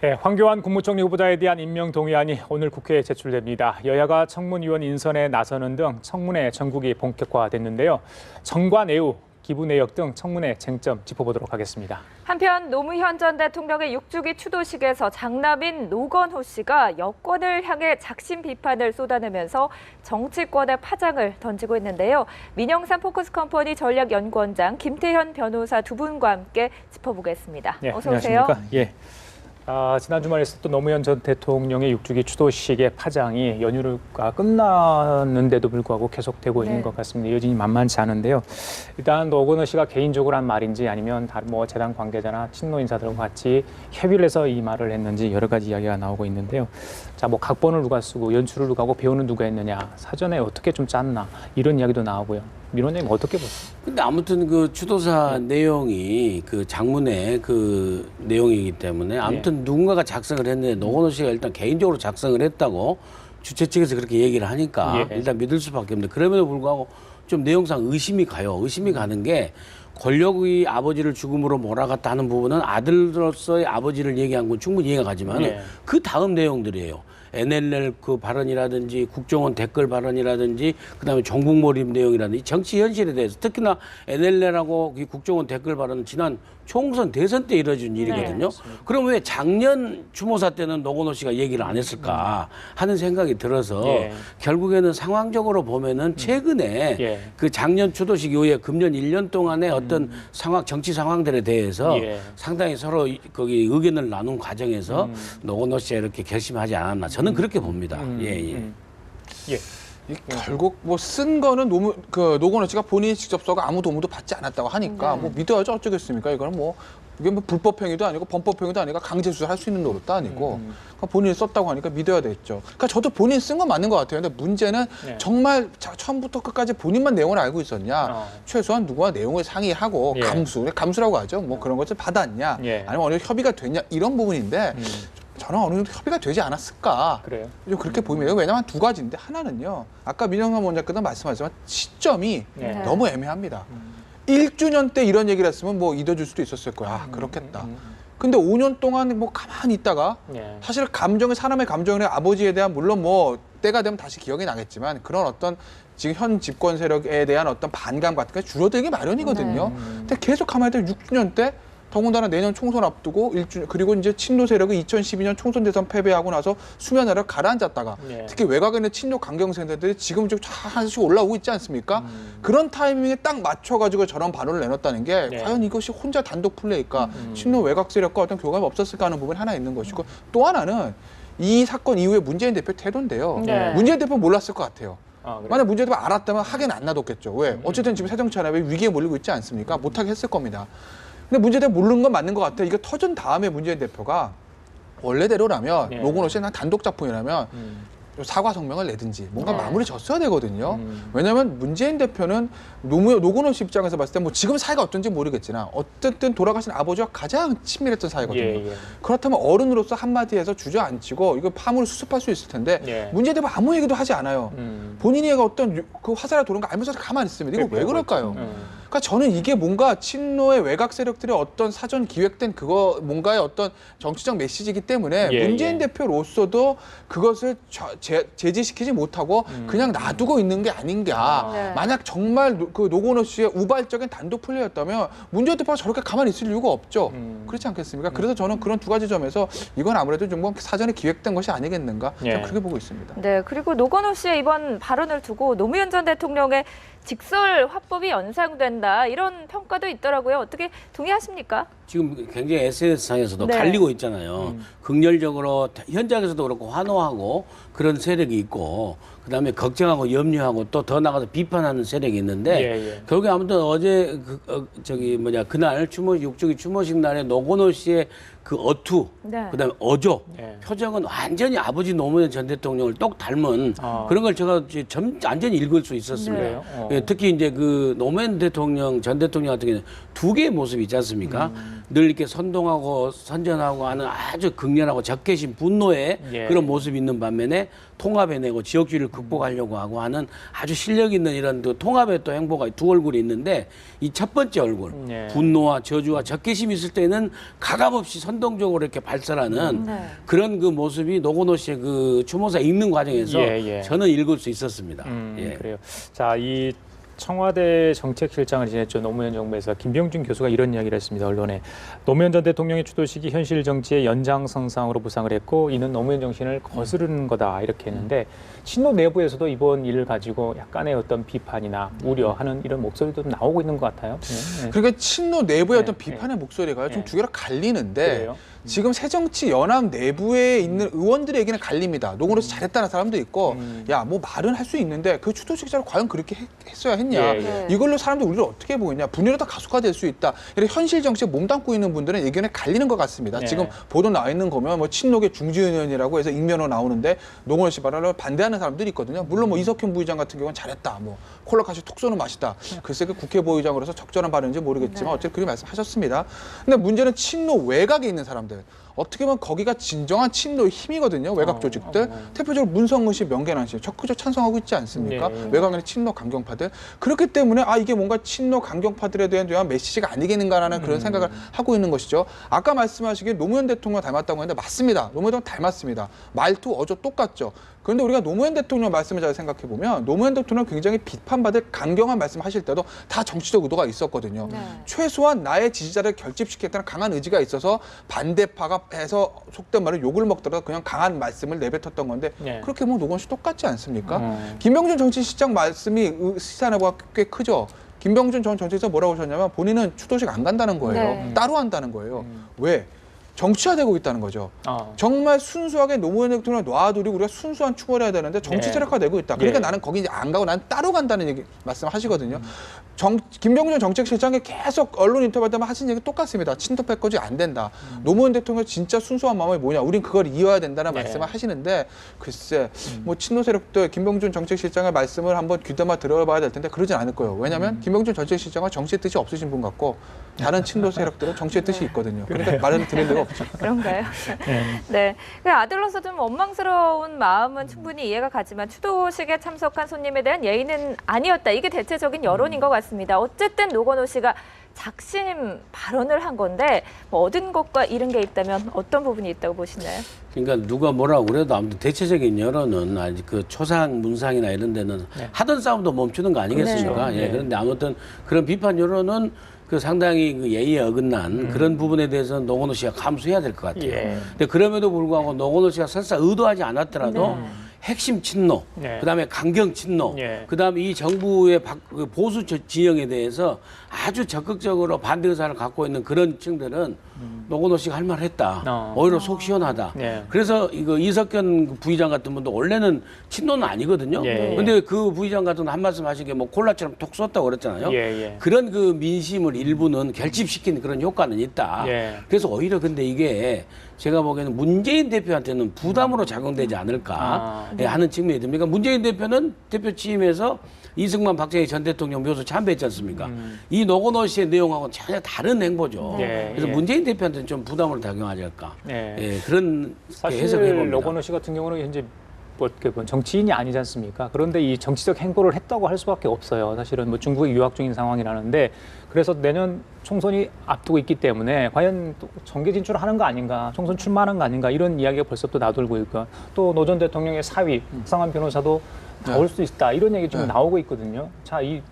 네, 황교안 국무총리 후보자에 대한 임명 동의안이 오늘 국회에 제출됩니다. 여야가 청문위원 인선에 나서는 등 청문회 전국이 본격화됐는데요. 정관 애우, 기부 내역 등 청문회 쟁점 짚어보도록 하겠습니다. 한편 노무현 전 대통령의 6주기 추도식에서 장남인 노건호 씨가 여권을 향해 작심 비판을 쏟아내면서 정치권의 파장을 던지고 있는데요. 민영삼 포커스컴퍼니 전략연구원장 김태현 변호사 두 분과 함께 짚어보겠습니다. 네, 어서 오세요. 안녕하십니까? 예. 지난 주말에 있었던 노무현 전 대통령의 6주기 추도식의 파장이 연휴가 끝났는데도 불구하고 계속되고 있는 것 같습니다. 여전히 만만치 않은데요. 일단 노건호 씨가 개인적으로 한 말인지 아니면 다른 재단 관계자나 친노 인사들과 같이 협의를 해서 이 말을 했는지 여러 가지 이야기가 나오고 있는데요. 자, 각본을 누가 쓰고 연출을 누가 하고 배우는 누가 했느냐, 사전에 어떻게 좀 짰나 이런 이야기도 나오고요. 민 원장님 어떻게 보세요? 근데 아무튼 그 추도사 내용이 그 장문의 그 내용이기 때문에 아무튼 누군가가 작성을 했는데 노건호 씨가 일단 개인적으로 작성을 했다고 주최 측에서 그렇게 얘기를 하니까 일단 믿을 수밖에 없는데 그럼에도 불구하고 좀 내용상 의심이 가요. 의심이 가는 게 권력의 아버지를 죽음으로 몰아갔다 하는 부분은 아들로서의 아버지를 얘기한 건 충분히 이해가 가지만 그 다음 내용들이에요. NLL 그 발언이라든지 국정원 댓글 발언이라든지 그다음에 종북몰입 내용이라든지 정치 현실에 대해서 특히나 NLL하고 국정원 댓글 발언은 지난 총선 대선 때 이뤄진 일이거든요. 그럼 왜 작년 추모사 때는 노건호 씨가 얘기를 안 했을까 하는 생각이 들어서 결국에는 상황적으로 보면은 최근에 그 작년 추도식 이후에 금년 1년 동안의 어떤 상황, 정치 상황들에 대해서 상당히 서로 거기 의견을 나눈 과정에서 노건호 씨가 이렇게 결심하지 않았나 저는 그렇게 봅니다. 결국 쓴 거는 노건호 씨가 본인이 직접 써가 아무 도움도 받지 않았다고 하니까 믿어야죠. 어쩌겠습니까? 이거는 이게 불법행위도 아니고 범법행위도 아니고 강제 수사할 수 있는 노릇도 아니고 그러니까 본인이 썼다고 하니까 믿어야 되겠죠. 그러니까 저도 본인 쓴 건 맞는 것 같아요. 근데 문제는 정말 처음부터 끝까지 본인만 내용을 알고 있었냐? 최소한 누구와 내용을 상의하고 감수라고 하죠. 그런 것을 받았냐? 아니면 어느 정도 협의가 됐냐? 이런 부분인데 저는 어느 정도 협의가 되지 않았을까? 그래요? 좀 그렇게 보입니다. 왜냐하면 두 가지인데 하나는요. 아까 민영삼 원장께서 말씀하셨지만 시점이 너무 애매합니다. 1주년 때 이런 얘기를 했으면 잊어줄 수도 있었을 거야. 그렇겠다. 근데 5년 동안 가만히 있다가 사실 사람의 감정이 아버지에 대한 물론 때가 되면 다시 기억이 나겠지만 그런 어떤 지금 현 집권 세력에 대한 어떤 반감 같은 게 줄어들기 마련이거든요. 근데 계속 가만히 있다 6주년 때 더군다나 내년 총선 앞두고 1주년 그리고 이제 친노 세력이 2012년 총선 대선 패배하고 나서 수면 아래 가라앉았다가 특히 외곽에 있는 친노 강경세력들이 지금 좀 하나씩 올라오고 있지 않습니까? 그런 타이밍에 딱 맞춰가지고 저런 반론을 내놨다는 게 과연 이것이 혼자 단독 플레이일까? 친노 외곽 세력과 어떤 교감이 없었을까 하는 부분이 하나 있는 것이고 또 하나는 이 사건 이후에 문재인 대표 태도인데요. 문재인 대표 몰랐을 것 같아요. 만약 문재인 대표 알았다면 하긴 안 놔뒀겠죠. 왜? 어쨌든 지금 새정치연합이 위기에 몰리고 있지 않습니까? 못하게 했을 겁니다. 근데 문재인 대표 모르는 건 맞는 것 같아요. 이게 터진 다음에 문재인 대표가 원래대로라면 노건호 씨는 단독 작품이라면 사과 성명을 내든지 뭔가 마무리 졌어야 되거든요. 왜냐하면 문재인 대표는 노건호 씨 입장에서 봤을 때 지금 사이가 어떤지 모르겠지만 어쨌든 돌아가신 아버지와 가장 친밀했던 사이거든요. 그렇다면 어른으로서 한마디 해서 주저앉히고 이거 파문을 수습할 수 있을 텐데 문재인 대표 아무 얘기도 하지 않아요. 본인이 어떤 그 화살이 도는 거 알면서 가만히 있습니다. 이거 왜 그럴까요? 그러니까 저는 이게 뭔가 친노의 외곽 세력들의 어떤 사전 기획된 뭔가의 어떤 정치적 메시지이기 때문에 문재인 대표로서도 그것을 제지시키지 못하고 그냥 놔두고 있는 게 아닌가. 만약 정말 그 노건호 씨의 우발적인 단독 플레이였다면 문재인 대표가 저렇게 가만히 있을 이유가 없죠. 그렇지 않겠습니까? 그래서 저는 그런 두 가지 점에서 이건 아무래도 좀 사전에 기획된 것이 아니겠는가. 저는 그렇게 보고 있습니다. 네, 그리고 노건호 씨의 이번 발언을 두고 노무현 전 대통령의 직설 화법이 연상된다 이런 평가도 있더라고요. 어떻게 동의하십니까? 지금 굉장히 SNS상에서도 갈리고 있잖아요. 극렬적으로 현장에서도 그렇고 환호하고 그런 세력이 있고 그다음에 걱정하고 염려하고 또 더 나가서 비판하는 세력이 있는데 결국에 아무튼 어제 그날 6주기 추모식 날에 노건호 씨의 그 어투 그다음에 어조 표정은 완전히 아버지 노무현 전 대통령을 똑 닮은 그런 걸 제가 완전히 읽을 수 있었습니다. 특히 이제 그 노무현 대통령 전 대통령 같은 경우는 두 개의 모습이 있지 않습니까? 늘 이렇게 선동하고 선전하고 하는 아주 극렬하고 적개심 분노의 예. 그런 모습이 있는 반면에 통합해내고 지역주의를 극복하려고 하고 하는 아주 실력 있는 이런 그 통합의 또 행보가 두 얼굴이 있는데 이 첫 번째 얼굴 예. 분노와 저주와 적개심이 있을 때는 가감없이 선동적으로 이렇게 발설하는 네. 그런 그 모습이 노건호 씨의 그 추모사 읽는 과정에서 예. 저는 읽을 수 있었습니다. 예. 그래요. 자, 이 청와대 정책실장을 지냈죠. 노무현 정부에서 김병준 교수가 이런 이야기를 했습니다. 언론에. 노무현 전 대통령의 추도식이 현실 정치의 연장선상으로 부상을 했고 이는 노무현 정신을 거스르는 거다 이렇게 했는데 친노 내부에서도 이번 일을 가지고 약간의 어떤 비판이나 우려하는 이런 목소리도 좀 나오고 있는 것 같아요. 네. 그러니까 친노 내부의 네, 어떤 비판의 목소리가 좀 네. 두 개로 갈리는데 그래요? 지금 새정치연합 내부에 있는 의원들의 얘기는 갈립니다. 노건호 씨 잘했다는 사람도 있고 야 뭐 말은 할 수 있는데 그 추도식자를 과연 그렇게 했어야 했냐. 예. 이걸로 사람들이 우리를 어떻게 보겠냐. 분열이 더 가속화될 수 있다. 이렇게 현실 정치에 몸담고 있는 분들은 의견에 갈리는 것 같습니다. 네. 지금 보도 나와 있는 거면 뭐 친노계 중지의원이라고 해서 익명으로 나오는데 노건호 씨 발언을 반대하는 사람들이 있거든요. 물론 뭐 이석현 부의장 같은 경우는 잘했다. 뭐 콜라카시 톡 쏘는 맛이다. 글쎄 그 국회 부의장으로서 적절한 발언인지 모르겠지만 어쨌든 그렇게 말씀하셨습니다. 근데 문제는 친노 외곽에 있는 사람들. 어떻게 보면 거기가 진정한 친노의 힘이거든요. 외곽 조직들. 대표적으로 문성근 씨, 명계란 씨 적극적으로 찬성하고 있지 않습니까? 네. 외곽에는 친노 강경파들. 그렇기 때문에 아 이게 뭔가 친노 강경파들에 대한 메시지가 아니겠는가라는 그런 생각을 하고 있는 것이죠. 아까 말씀하시기에 노무현 대통령 닮았다고 했는데 맞습니다. 노무현 대통령 닮았습니다. 말투, 어조 똑같죠. 그런데 우리가 노무현 대통령 말씀을 잘 생각해 보면 노무현 대통령 굉장히 비판받을 강경한 말씀하실 때도 다 정치적 의도가 있었거든요. 네. 최소한 나의 지지자를 결집시키겠다는 강한 의지가 있어서 반대파가 해서 속된 말로 욕을 먹더라도 그냥 강한 말씀을 내뱉었던 건데 네. 그렇게 뭐 노건 씨 똑같지 않습니까? 김병준 정치실장 말씀이 시사하고가 꽤 크죠. 김병준 전 정치실장 뭐라고 하셨냐면 본인은 추도식 안 간다는 거예요. 네. 따로 한다는 거예요. 왜? 정치화되고 있다는 거죠. 어. 정말 순수하게 노무현 대통령을 놔두고 우리가 순수한 추모를 해야 되는데 정치 네. 세력화되고 있다. 그러니까 예. 나는 거기 이제 안 가고 나는 따로 간다는 얘기 말씀하시거든요. 김병준 정책실장이 계속 언론 인터뷰할 때만 하신 얘기 똑같습니다. 친도 패거지 안 된다. 노무현 대통령 진짜 순수한 마음이 뭐냐. 우린 그걸 이어야 된다는 네. 말씀을 하시는데 글쎄 뭐 친노 세력들 김병준 정책실장의 말씀을 한번 귀담아 들어봐야 될 텐데 그러진 않을 거예요. 왜냐하면 김병준 정책실장은 정치의 뜻이 없으신 분 같고 다른 친노 세력들은 정치의 뜻이 있거든요. 그러니까 말을 드릴 데가 없죠. 그런가요? 네. 그 아들로서 좀 원망스러운 마음은 충분히 이해가 가지만 추도식에 참석한 손님에 대한 예의는 아니었다. 이게 대체적인 여론인 것 같습니다. 어쨌든 노건호 씨가 작심 발언을 한 건데 뭐 얻은 것과 잃은 게 있다면 어떤 부분이 있다고 보시나요? 그러니까 누가 뭐라고 그래도 아무튼 대체적인 여론은 아직 그 초상 문상이나 이런 데는 하던 싸움도 멈추는 거 아니겠습니까? 네. 예. 그런데 아무튼 그런 비판 여론은 그 상당히 그 예의에 어긋난 그런 부분에 대해서는 노건호 씨가 감수해야 될 것 같아요. 예. 근데 그럼에도 불구하고 노건호 씨가 설사 의도하지 않았더라도 핵심 친노, 네. 그다음에 강경 친노, 예. 그다음에 이 정부의 그 보수 진영에 대해서 아주 적극적으로 반대 의사를 갖고 있는 그런 층들은 노건호 씨가 할 말했다. 오히려 속 시원하다. 예. 그래서 이거 이석현 부의장 같은 분도 원래는 친노는 아니거든요. 예. 근데 그 부의장 같은 한 말씀 하신 게 뭐 콜라처럼 톡 썼다고 그랬잖아요. 예. 그런 그 민심을 일부는 결집시키는 그런 효과는 있다. 예. 그래서 오히려 근데 이게 제가 보기에는 문재인 대표한테는 부담으로 작용되지 않을까 하는 측면이 듭니다. 문재인 대표는 대표 취임해서 이승만 박정희 전 대통령 묘소 참배했지 않습니까? 이 노건호 씨의 내용하고는 전혀 다른 행보죠. 네. 그래서 예. 문재인 대표한테는 좀 부담으로 작용하지 않을까. 네. 예, 그런 사실 해석해봅니다. 노건호 씨 같은 경우는 현재 뭐 어떻게 보면 정치인이 아니지 않습니까? 그런데 이 정치적 행보를 했다고 할 수밖에 없어요. 사실은 뭐 중국에 유학 중인 상황이라는데 그래서 내년 총선이 앞두고 있기 때문에 과연 또 정계 진출하는 거 아닌가, 총선 출마하는 거 아닌가 이런 이야기가 벌써 또 나돌고 있고 또 노 전 대통령의 사위 박상환 변호사도 나올 수 있다 이런 얘기 좀 나오고 있거든요. 자, 이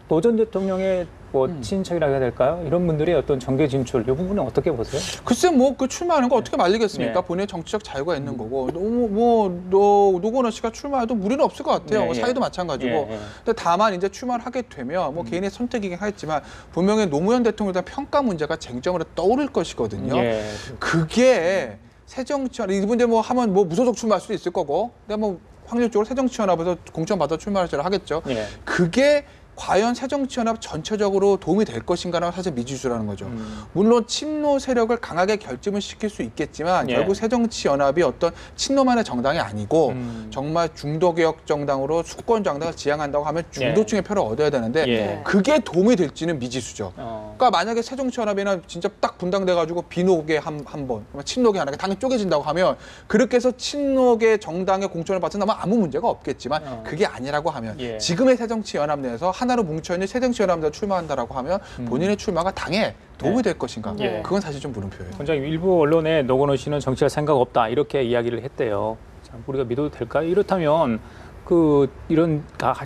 노 전 대통령의 뭐 친인척이라고 해야 될까요? 이런 분들의 어떤 정계 진출 이 부분은 어떻게 보세요? 글쎄 뭐 그 출마하는 거 어떻게 말리겠습니까? 네. 본인의 정치적 자유가 있는 거고 노건호 씨가 출마해도 무리는 없을 것 같아요. 네, 뭐 예. 사이도 마찬가지고. 예. 근데 다만 이제 출마를 하게 되면 뭐 개인의 선택이긴 하겠지만 분명히 노무현 대통령에 대한 평가 문제가 쟁점으로 떠오를 것이거든요. 예. 그게 새정치연 이분 이제 뭐 하면 뭐 무소속 출마할 수도 있을 거고, 근데 뭐 확률적으로 새정치연합에서 공천 받아 출마를 하겠죠. 예. 그게 과연 새정치연합 전체적으로 도움이 될 것인가는 사실 미지수라는 거죠. 물론 친노 세력을 강하게 결집을 시킬 수 있겠지만 예. 결국 새정치연합이 어떤 친노만의 정당이 아니고 정말 중도개혁 정당으로 수권 정당을 지향한다고 하면 중도층의 표를 얻어야 되는데 예. 그게 도움이 될지는 미지수죠. 어. 아까 만약에 새정치연합이나 진짜 딱 분당돼가지고 비노계 한 번, 친노계 하나, 당이 쪼개진다고 하면 그렇게 해서 친노계 정당의 공천을 받는다면 아무 문제가 없겠지만 그게 아니라고 하면 예. 지금의 새정치연합 내에서 하나로 뭉쳐있는 새정치연합에서 출마한다라고 하면 본인의 출마가 당에 도움이 될 것인가? 네. 그건 사실 좀 물음표예요. 원장님, 일부 언론에 노건호 씨는 정치할 생각 없다 이렇게 이야기를 했대요. 참, 우리가 믿어도 될까요? 이렇다면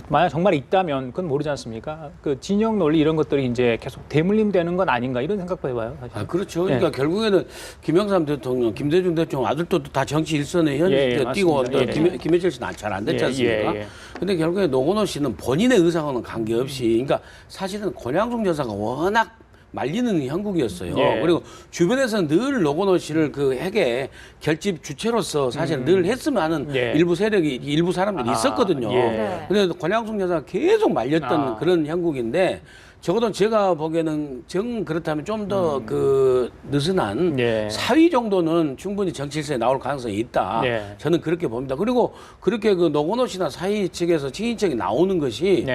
만약 정말 있다면 그건 모르지 않습니까? 그 진영 논리 이런 것들이 이제 계속 대물림되는 건 아닌가 이런 생각도 해봐요. 사실. 그렇죠. 그러니까 결국에는 김영삼 대통령, 김대중 대통령 아들도 다 정치 일선에 현직 뛰고 또 김해철 씨는 잘 안 됐지 않습니까? 근데 결국에 노건호 씨는 본인의 의사와는 관계없이, 그러니까 사실은 권양숙 여사가 워낙 말리는 형국이었어요. 그리고 주변에서는 늘 노건호 씨를 그 핵의 결집 주체로서 사실 늘 했으면 하는 일부 세력이, 일부 사람들이 있었거든요. 근데 권양숙 여사가 계속 말렸던 그런 형국인데, 적어도 제가 보기에는 그렇다면 좀 더 그 느슨한 사위 정도는 충분히 정치일선에 나올 가능성이 있다. 저는 그렇게 봅니다. 그리고 그렇게 그 노건호 씨나 사위 측에서 친인척이 나오는 것이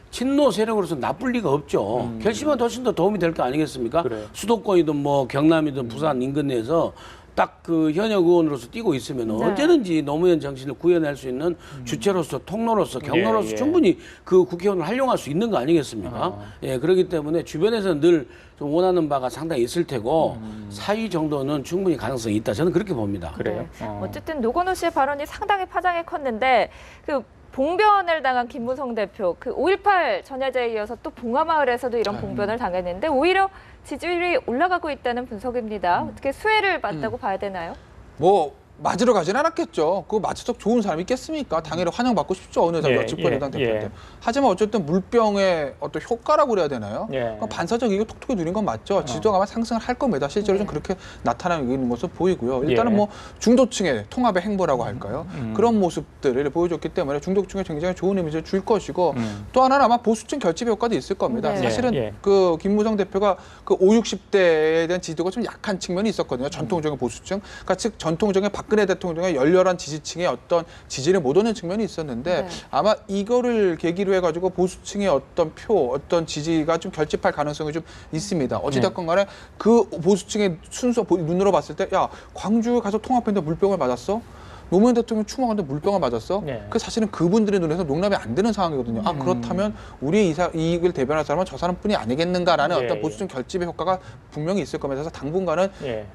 친노 세력으로서 나쁠 리가 없죠. 결심한 훨씬 더 도움이 될 거 아니겠습니까? 수도권이든 뭐 경남이든 부산 인근 내에서 딱 그 현역 의원으로서 뛰고 있으면 언제든지 노무현 정신을 구현할 수 있는 주체로서, 통로로서, 경로로서 충분히 그 국회의원을 활용할 수 있는 거 아니겠습니까? 그렇기 때문에 주변에서는 늘 좀 원하는 바가 상당히 있을 테고 사위 정도는 충분히 가능성이 있다. 저는 그렇게 봅니다. 그래요? 어쨌든 노건호 씨의 발언이 상당히 파장이 컸는데 그 봉변을 당한 김무성 대표, 그 5.18 전야제에 이어서 또 봉화마을에서도 이런 봉변을 당했는데 오히려 지지율이 올라가고 있다는 분석입니다. 어떻게 수혜를 받다고 봐야 되나요? 뭐 맞으러 가진 않았겠죠. 그거 맞으석 좋은 사람이 있겠습니까? 당연히 환영받고 싶죠. 어느 집권여당 대표인데. 하지만 어쨌든 물병의 어떤 효과라고 그래야 되나요? 반사적이고 톡톡히 누린 건 맞죠. 지지도가 아마 상승을 할 겁니다. 실제로 좀 그렇게 나타나고 있는 모습 보이고요. 일단은 뭐 중도층의 통합의 행보라고 할까요? 그런 모습들을 보여줬기 때문에 중도층에 굉장히 좋은 이미지를 줄 것이고 또 하나는 아마 보수층 결집 효과도 있을 겁니다. 사실은 그 김무성 대표가 그 5, 60대에 대한 지지도가 좀 약한 측면이 있었거든요. 전통적인 보수층. 그러니까 즉 전통적인 박근혜 대통령의 열렬한 지지층의 어떤 지지를 못 얻는 측면이 있었는데 아마 이거를 계기로 해가지고 보수층의 어떤 어떤 지지가 좀 결집할 가능성이 좀 있습니다. 어찌됐건 간에 그 보수층의 순서 눈으로 봤을 때 야, 광주 가서 통합했는데 물병을 맞았어? 노무현 대통령 추모하는데 물병을 맞았어? 그 사실은 그분들의 눈에서 농락이 안 되는 상황이거든요. 그렇다면 우리의 이익을 대변할 사람은 저 사람뿐이 아니겠는가라는 어떤 보수층 결집의 효과가 분명히 있을 겁니다. 그래서 당분간은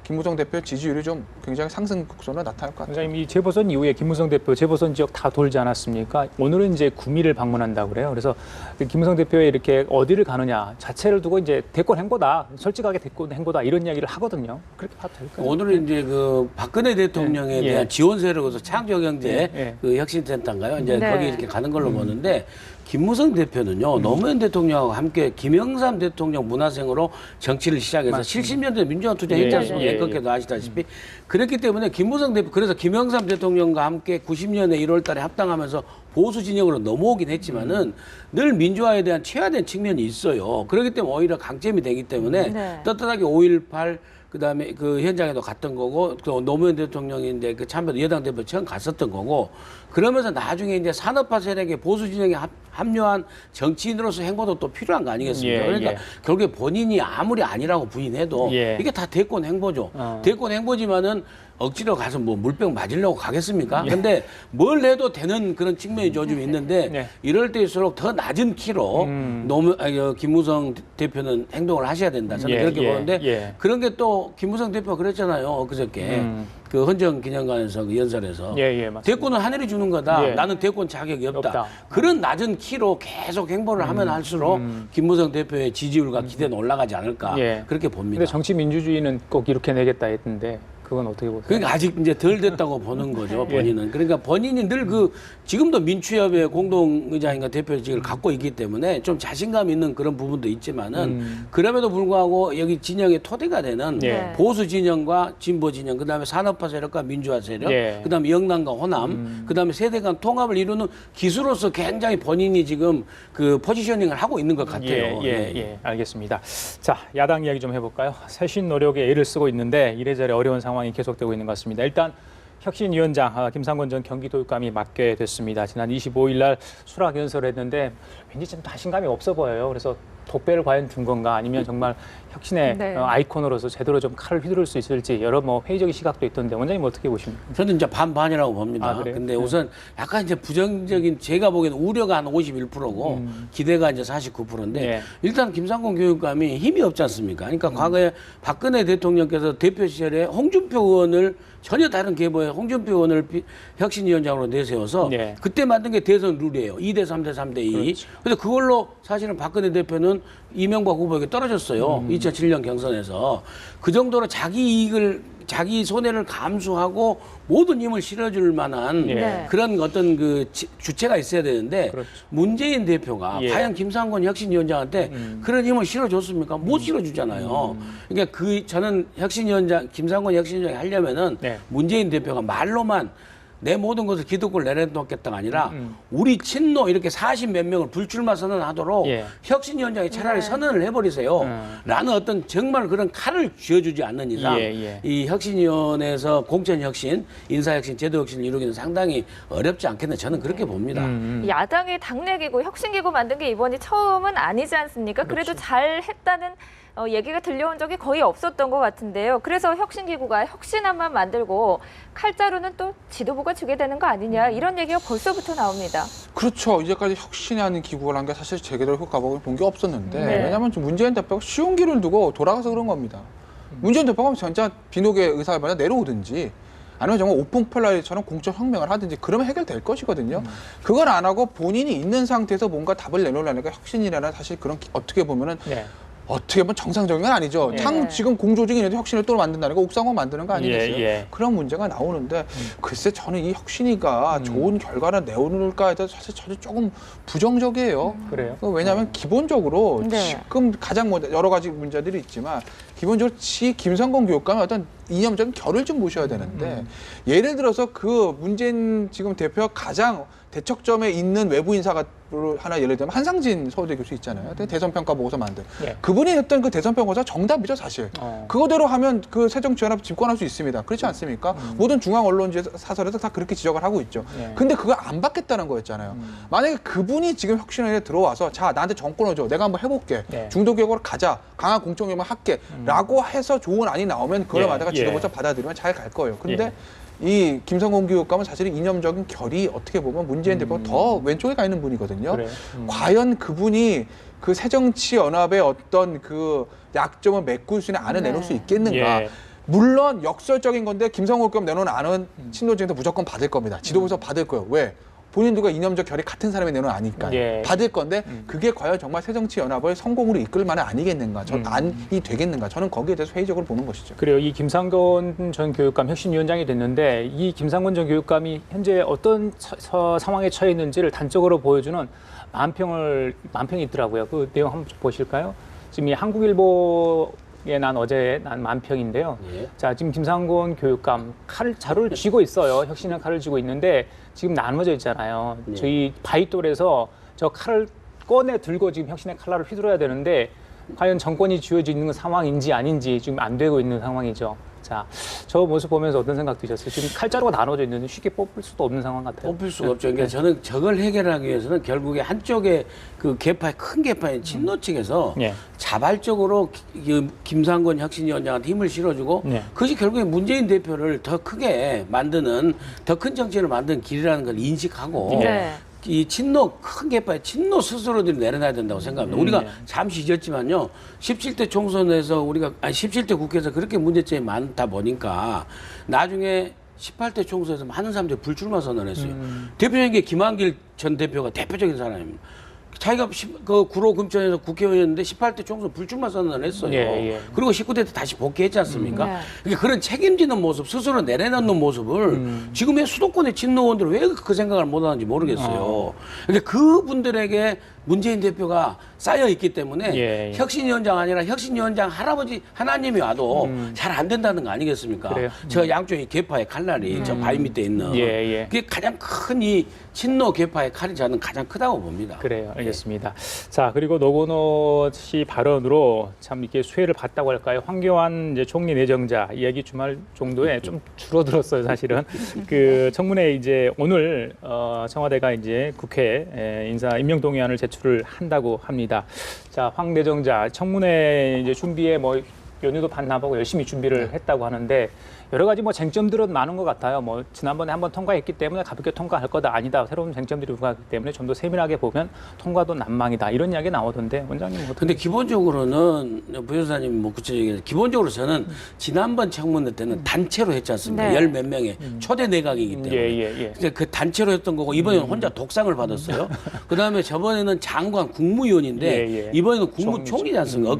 김무성 대표의 지지율이 좀 굉장히 상승 곡선으로 나타날 것 같아요. 원장님, 이 재보선 이후에 김무성 대표 재보선 지역 다 돌지 않았습니까? 오늘은 이제 구미를 방문한다고 그래요. 그래서 김무성 대표의 이렇게 어디를 가느냐 자체를 두고 이제 대권 행보다, 솔직하게 대권 행보다 이런 이야기를 하거든요. 그렇게 봐도 될까요? 오늘은 이제 그 박근혜 대통령에 대한 지원 세력 그래서 창조경제 그 혁신센터인가요? 이제 거기 이렇게 가는 걸로 보는데 김무성 대표는요 노무현 대통령하고 함께 김영삼 대통령 문화생으로 정치를 시작해서 70년대 민주화 투쟁했지 않습니까? 예컨대도 아시다시피 그랬기 때문에 김무성 대표 그래서 김영삼 대통령과 함께 90년에 1월달에 합당하면서 보수 진영으로 넘어오긴 했지만은 늘 민주화에 대한 체화된 측면이 있어요. 그렇기 때문에 오히려 강점이 되기 때문에 떳떳하게 5.18 그다음에 그 현장에도 갔던 거고 또 노무현 대통령인데 그 참여 여당 대표 처음 갔었던 거고 그러면서 나중에 이제 산업화 세력의 보수 진영에 합류한 정치인으로서 행보도 또 필요한 거 아니겠습니까? 그러니까 결국에 본인이 아무리 아니라고 부인해도 이게 다 대권 행보죠. 대권 행보지만은 억지로 가서 뭐 물병 맞으려고 가겠습니까? 근데 뭘 해도 되는 그런 측면이 좀 있는데 이럴 때일수록 더 낮은 키로 김무성 대표는 행동을 하셔야 된다. 저는 그렇게 보는데 그런 게 또 김무성 대표가 그랬잖아요. 그저께 그 헌정기념관에서 그 연설에서 대권은 하늘이 주는 거다. 나는 대권 자격이 없다. 그런 낮은 키로 계속 행보를 하면 할수록 김무성 대표의 지지율과 기대는 올라가지 않을까 그렇게 봅니다. 근데 정치 민주주의는 꼭 이렇게 내겠다 했는데 그건 어떻게 보세요? 그러니까 아직 이제 덜 됐다고 보는 거죠, 본인은. 그러니까 본인이 늘 그 지금도 민추협의 공동의장인가 대표직을 갖고 있기 때문에 좀 자신감 있는 그런 부분도 있지만은 그럼에도 불구하고 여기 진영의 토대가 되는 보수 진영과 진보 진영, 그다음에 산업화 세력과 민주화 세력, 그다음에 영남과 호남, 그다음에 세대 간 통합을 이루는 기수로서 굉장히 본인이 지금 그 포지셔닝을 하고 있는 것 같아요. 알겠습니다. 자, 야당 이야기 좀 해볼까요? 쇄신 노력에 애를 쓰고 있는데 이래저래 어려운 상황이 계속되고 있는 것 같습니다. 일단 혁신위원장 김상곤 전 경기도육감이 맡게 됐습니다. 지난 25일 날 수락 연설을 했는데 왠지 좀 자신감이 없어 보여요. 그래서 독배를 과연 든 건가 아니면 정말 혁신의 네. 아이콘으로서 제대로 좀 칼을 휘두를 수 있을지 여러 뭐 회의적인 시각도 있던데 원장님 어떻게 보십니까? 저는 이제 반반이라고 봅니다. 아, 그래요? 근데 우선 약간 이제 부정적인 제가 보기에는 우려가 한 51%고 기대가 이제 49%인데 예. 일단 김상곤 교육감이 힘이 없지 않습니까? 그러니까 과거에 박근혜 대통령께서 대표 시절에 홍준표 의원을 전혀 다른 계보의 홍준표 의원을 혁신위원장으로 내세워서 예. 그때 만든 게 대선 룰이에요. 2대 3대 3대 2. 그렇죠. 그래서 그걸로 사실은 박근혜 대표는 이명박 후보에게 떨어졌어요. 2007년 경선에서. 그 정도로 자기 이익을 자기 손해를 감수하고 모든 힘을 실어줄 만한 예. 네. 그런 어떤 그 주체가 있어야 되는데 그렇죠. 문재인 대표가 예. 과연 김상곤 혁신위원장한테 그런 힘을 실어줬습니까? 못 실어주잖아요. 그러니까 저는 혁신위원장 김상곤 혁신위원장이 하려면은 네. 문재인 대표가 말로만 내 모든 것을 기득권을 내려놓겠다가 아니라 우리 친노 이렇게 40몇 명을 불출마 선언하도록 예. 혁신위원장이 차라리 네. 선언을 해버리세요. 라는 어떤 정말 그런 칼을 쥐어주지 않는 이상 예, 예. 이 혁신위원회에서 공천혁신, 인사혁신, 제도혁신을 이루기는 상당히 어렵지 않겠나 저는 그렇게 봅니다. 야당이 당내기구, 혁신기구 만든 게 이번이 처음은 아니지 않습니까? 그래도 잘 했다는 얘기가 들려온 적이 거의 없었던 것 같은데요. 그래서 혁신기구가 혁신안만 만들고 칼자루는 또 지도부가 주게 되는 거 아니냐 이런 얘기가 벌써부터 나옵니다. 그렇죠. 이제까지 혁신하는 기구라는 게 사실 제대로 효과를 본 게 없었는데 네. 왜냐하면 좀 문재인 대표가 쉬운 길을 두고 돌아가서 그런 겁니다. 문재인 대표가 진짜 비노기의 의사를 받아 내려오든지 아니면 정말 오픈 플라이처럼 공천 혁명을 하든지 그러면 해결될 것이거든요. 그걸 안 하고 본인이 있는 상태에서 뭔가 답을 내놓으려니까 혁신이라는 사실 그런 어떻게 보면은 네. 어떻게 보면 정상적인 건 아니죠. 예. 지금 공조직인데도 혁신을 또 만든다는 거 옥상화 만드는 거 아니겠어요? 예, 예. 그런 문제가 나오는데 글쎄 저는 이 혁신이가 좋은 결과를 내놓을까에 대해서 사실 저는 조금 부정적이에요. 그래요? 왜냐하면 기본적으로 네. 지금 가장 여러 가지 문제들이 있지만 기본적으로 김상곤 교육감의 어떤 이념적인 결을 좀 모셔야 되는데 예를 들어서 그 문재인 지금 대표가 가장 대척점에 있는 외부 인사가 하나 예를 들면 한상진 서울대 교수 있잖아요. 대선평가 보고서 만든. 예. 그분이 했던 그 대선평가가 정답이죠, 사실. 그거대로 하면 그 새정치연합 집권할 수 있습니다. 그렇지 않습니까? 모든 중앙 언론지 사설에서 다 그렇게 지적을 하고 있죠. 예. 근데 그걸 안 받겠다는 거였잖아요. 만약에 그분이 지금 혁신위에 들어와서 자, 나한테 정권을 줘. 내가 한번 해볼게. 예. 중도개혁으로 가자. 강한 공청회만 할게. 라고 해서 좋은 안이 나오면 그걸 예. 갖다가 예. 지도부에서 받아들이면 잘 갈 거예요. 근데 예. 이 김상곤 교육감은 사실은 이념적인 결이 어떻게 보면 문재인 대표가 더 왼쪽에 가 있는 분이거든요. 그래요? 과연 그분이 그 새정치연합의 어떤 그 약점을 메꿀 수 있는 안을 네. 내놓을 수 있겠는가. 예. 물론 역설적인 건데 김상곤 교육감 내놓은 안은 친노진에서 무조건 받을 겁니다. 지도부에서 받을 거예요. 왜? 본인들과 이념적 결이 같은 사람이 내놓은 아니까 예. 받을 건데 그게 과연 정말 새정치연합을 성공으로 이끌 만한 아니겠는가, 안이 되겠는가, 저는 거기에 대해서 회의적으로 보는 것이죠. 그래요. 이 김상곤 전 교육감 혁신위원장이 됐는데 이 김상곤 전 교육감이 현재 어떤 상황에 처해 있는지를 단적으로 보여주는 만평이 있더라고요. 그 내용 한번 보실까요? 지금 이 한국일보에 어제 난 만평인데요. 예. 자, 지금 김상곤 교육감 자루를 쥐고 있어요. 혁신의 칼을 쥐고 있는데 지금 나눠져 있잖아요. 예. 저희 바이돌에서 저 칼을 꺼내 들고 지금 혁신의 칼날을 휘둘러야 되는데 과연 정권이 쥐어져 있는 상황인지 아닌지 지금 안 되고 있는 상황이죠. 자, 저 모습 보면서 어떤 생각 드셨어요? 지금 칼자루가 나눠져 있는데 쉽게 뽑을 수도 없는 상황 같아요. 뽑힐 수가 없죠. 그러니까 저는 저걸 해결하기 위해서는 결국에 한쪽에 그 큰 개파인 친노 측에서 예. 자발적으로 김상곤 혁신위원장한테 힘을 실어주고 예. 그것이 결국에 문재인 대표를 더 크게 만드는 더 큰 정치를 만드는 길이라는 걸 인식하고 네. 이 큰 개파의 친노 스스로들이 내려놔야 된다고 생각합니다. 우리가 잠시 잊었지만요. 17대 총선에서 17대 국회에서 그렇게 문제점이 많다 보니까 나중에 18대 총선에서 많은 사람들이 불출마 선언했어요. 대표적인 게 김한길 전 대표가 대표적인 사람입니다. 자기가 그 구로 금천에서 국회의원이었는데 18대 총선 불출마 선언을 했어요. 예, 예. 그리고 19대 때 다시 복귀했지 않습니까? 네. 그러니까 그런 책임지는 모습, 스스로 내려놓는 모습을 지금의 수도권의 친노원들은 왜 그 생각을 못하는지 모르겠어요. 그러니까 그분들에게 문재인 대표가 쌓여 있기 때문에 예, 예. 혁신위원장 아니라 혁신위원장 할아버지 하나님이 와도 잘 안 된다는 거 아니겠습니까? 그래요? 저 양쪽의 개파의 칼날이 저 바위 밑에 있는 예, 예. 그게 가장 큰 이 친노 개파의 칼이 저는 가장 크다고 봅니다. 그래요. 알겠습니다. 자, 그리고 노건호 씨 발언으로 참 이렇게 수혜를 봤다고 할까요? 황교안 이제 총리 내정자 이야기 주말 정도에 좀 줄어들었어요, 사실은. 그 청문회 이제 오늘 청와대가 이제 국회 인사 임명 동의안을 제출을 한다고 합니다. 자, 황 내정자 청문회 이제 준비에 뭐 연휴도 반납하고 열심히 준비를 했다고 하는데 여러 가지 뭐 쟁점들은 많은 것 같아요. 뭐 지난번에 한번 통과했기 때문에 가볍게 통과할 거다 아니다. 새로운 쟁점들이 부과하기 때문에 좀 더 세밀하게 보면 통과도 난망이다. 이런 이야기 나오던데 원장님 어떻게? 근데 기본적으로는 부여사님 뭐 구체적인 기본적으로 저는 지난번 청문회 때는 단체로 했지 않습니까? 네. 열 몇 명의 초대 내각이기 때문에. 예. 근데 그 단체로 했던 거고 이번에는 혼자 독상을 받았어요. 그다음에 저번에는 장관 국무위원인데 이번에는 국무총리지 않습니까?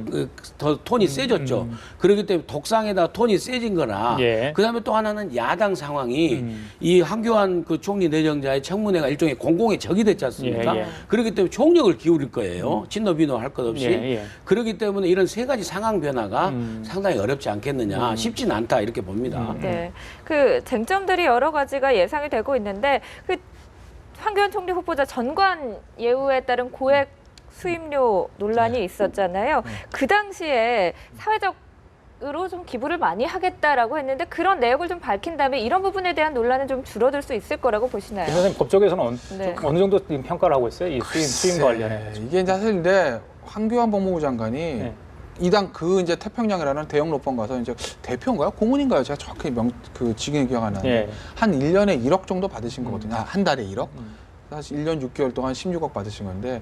더 톤이 세졌죠. 그렇기 때문에 독상에다 톤이 세진 거라. 그다음에 또 하나는 야당 상황이 이 황교안 그 총리 내정자의 청문회가 일종의 공공의 적이 됐지 않습니까? 그렇기 때문에 총력을 기울일 거예요. 진노 비노 할 것 없이. 그렇기 때문에 이런 세 가지 상황 변화가 상당히 어렵지 않겠느냐. 쉽지는 않다 이렇게 봅니다. 네, 그 쟁점들이 여러 가지가 예상이 되고 있는데 그 황교안 총리 후보자 전관 예우에 따른 고액 수임료 논란이 있었잖아요. 그 당시에 사회적으로 좀 기부를 많이 하겠다라고 했는데 그런 내역을 좀 밝힌다면 이런 부분에 대한 논란은 좀 줄어들 수 있을 거라고 보시나요? 선생님 법조계에서는 네. 어느 정도 지금 평가를 하고 있어요? 이 수임 관련해. 이게 사실 근데 황교안 법무부 장관이 이당 그 이제 태평양이라는 대형 로펌 가서 이제 대표인가요? 고문인가요? 제가 정확히 그 직위는 기억 안 나는데 한 1년에 1억 정도 받으신 거거든요. 한 달에 1억. 사실 1년 6개월 동안 16억 받으신 건데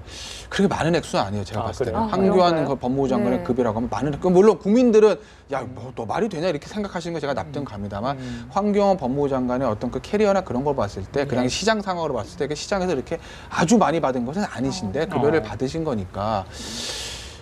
그렇게 많은 액수는 아니에요. 제가 봤을 때는. 황교안 그 법무부 장관의 급여라고 하면 많은 물론 국민들은 야, 뭐 너 말이 되냐 이렇게 생각하시는 거 제가 납득 갑니다만 황교안 법무부 장관의 어떤 그 캐리어나 그런 걸 봤을 때 그냥 시장 상황으로 봤을 때 그 시장에서 이렇게 아주 많이 받은 것은 아니신데 급여를 받으신 거니까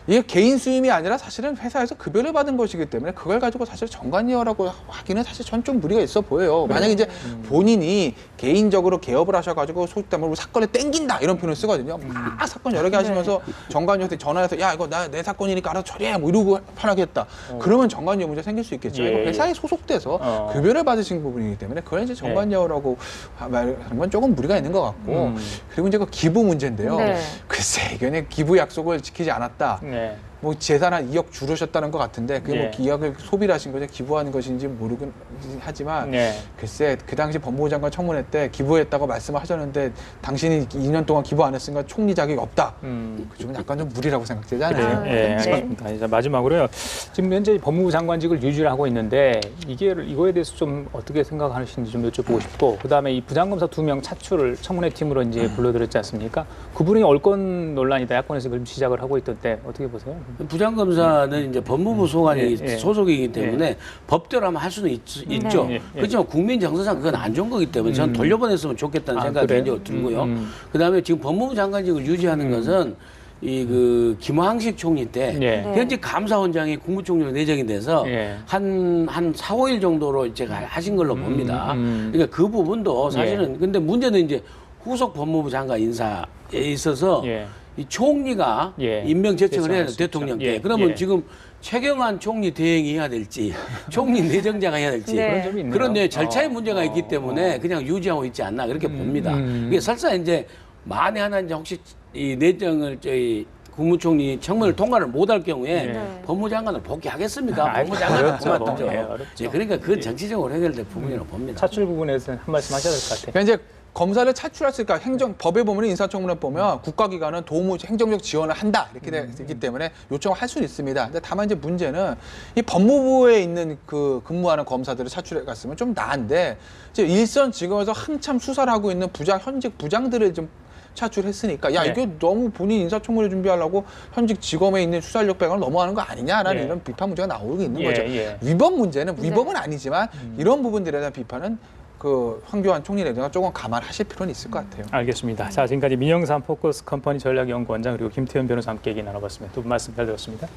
이게 개인 수임이 아니라 사실은 회사에서 급여를 받은 것이기 때문에 그걸 가지고 사실 정관예우라고 하기는 사실 전 좀 무리가 있어 보여요. 만약에 이제 본인이 개인적으로 개업을 하셔가지고 소속담을 사건에 땡긴다 이런 표현을 쓰거든요. 막 사건 여러 개 하시면서 정관예우한테 전화해서 야 이거 내 사건이니까 알아서 처리해 뭐 이러고 편하게 했다. 그러면 정관예우 문제 생길 수 있겠죠. 이거 회사에 소속돼서 급여를 받으신 부분이기 때문에 그걸 이제 정관예우라고 말하는 건 조금 무리가 있는 것 같고 그리고 이제 그 기부 문제인데요. 글쎄 이게 기부 약속을 지키지 않았다. 뭐 재산 한 2억 줄으셨다는 것 같은데 그게 뭐 기억을 소비를 하신 거죠 기부하는 것인지 모르긴 하지만 글쎄 그 당시 법무부 장관 청문회 때 기부했다고 말씀을 하셨는데 당신이 2년 동안 기부 안 했으니까 총리 자격이 없다. 그쪽은 약간 좀 무리라고 생각되지 않아요? 네, 알겠습니다. 이제 마지막으로요. 지금 현재 법무부 장관직을 유지를 하고 있는데 이거에 대해서 좀 어떻게 생각하시는지 좀 여쭤보고 싶고 그다음에 이 부장검사 2명 차출을 청문회 팀으로 이제 불러들였지 않습니까? 그분이 얼건 논란이다 야권에서 그럼 시작을 하고 있던데 어떻게 보세요? 부장검사는 이제 법무부 소관이 소속이기 때문에 법대로 하면 할 수는 있죠. 그렇지만 국민 정서상 그건 안 좋은 거기 때문에 저는 돌려보냈으면 좋겠다는 생각이 개인적으로 들고요. 그다음에 지금 법무부 장관직을 유지하는 것은 이 그 김황식 총리 때 현재 감사원장이 국무총리로 내정이 돼서 한 4, 5일 정도로 제가 하신 걸로 봅니다. 그러니까 그 부분도 사실은 근데 문제는 이제 후속 법무부 장관 인사에 있어서 이 총리가 임명 제청을 해야 돼요, 대통령께. 그러면 지금 최경환 총리 대행이 해야 될지, 총리 내정자가 해야 될지 그런 점이 있네요. 그런 절차의 문제가 있기 때문에 그냥 유지하고 있지 않나 그렇게 봅니다. 이게 설사 이제 만에 하나 이제 혹시 이 내정을 저희 국무총리 청문회를 통과를 못할 경우에 법무장관을 복귀하겠습니까? 법무장관을 그만두죠. 그러니까 그건 정치적으로 해결될 부분이라고 봅니다. 차출 부분에서 한 말씀 하셔야 될 것 같아요. 그러니까 이제 검사를 차출했을까 법에 보면 인사청문회 보면 국가기관은 도움 행정적 지원을 한다 이렇게 되어 있기 때문에 요청을 할 수는 있습니다. 근데 다만 이제 문제는 이 법무부에 있는 그 근무하는 검사들을 차출해 갔으면 좀 나은데 이제 일선 지검에서 한참 수사를 하고 있는 현직 부장들을 좀 차출했으니까 야 이게 너무 본인 인사청문회 준비하려고 현직 지검에 있는 수사력 배관을 넘어가는 거 아니냐라는 이런 비판 문제가 나오고 있는 거죠. 위법 문제는 위법은 아니지만 이런 부분들에 대한 비판은 그 황교안 총리 내정가 조금 감안하실 필요는 있을 것 같아요. 알겠습니다. 자 지금까지 민영삼 포커스 컴퍼니 전략연구원장 그리고 김태현 변호사와 함께 얘기 나눠봤습니다. 두 분 말씀 잘 들었습니다.